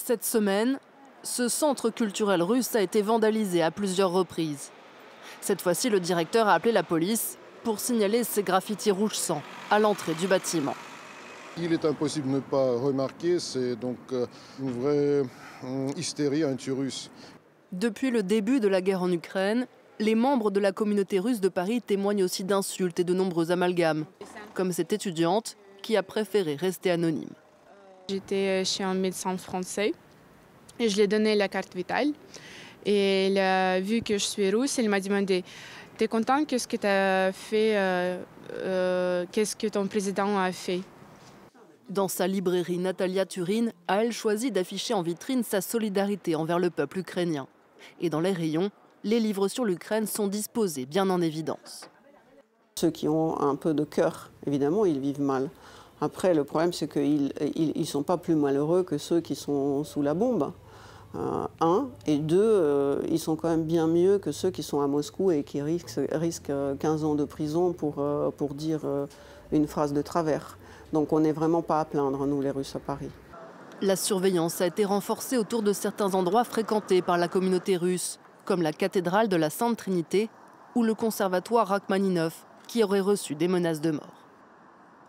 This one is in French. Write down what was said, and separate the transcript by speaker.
Speaker 1: Cette semaine, ce centre culturel russe a été vandalisé à plusieurs reprises. Cette fois-ci, le directeur a appelé la police pour signaler ces graffitis rouge sang à l'entrée du bâtiment.
Speaker 2: Il est impossible de ne pas remarquer, c'est donc une vraie hystérie anti-russe.
Speaker 1: Depuis le début de la guerre en Ukraine, les membres de la communauté russe de Paris témoignent aussi d'insultes et de nombreux amalgames, comme cette étudiante qui a préféré rester anonyme.
Speaker 3: J'étais chez un médecin français et je lui ai donné la carte vitale. Et il a vu que je suis russe, il m'a demandé « T'es content? Qu'est-ce que tu as fait? Qu'est-ce que ton président a fait ?»
Speaker 1: Dans sa librairie, Natalia Turine a elle choisi d'afficher en vitrine sa solidarité envers le peuple ukrainien. Et dans les rayons, les livres sur l'Ukraine sont disposés bien en évidence.
Speaker 4: Ceux qui ont un peu de cœur, évidemment, ils vivent mal. Après, le problème, c'est qu'ils ne sont pas plus malheureux que ceux qui sont sous la bombe. Un, et deux, ils sont quand même bien mieux que ceux qui sont à Moscou et qui risquent 15 ans de prison pour dire une phrase de travers. Donc on n'est vraiment pas à plaindre, nous les Russes à Paris.
Speaker 1: La surveillance a été renforcée autour de certains endroits fréquentés par la communauté russe, comme la cathédrale de la Sainte Trinité ou le conservatoire Rachmaninov, qui aurait reçu des menaces de mort.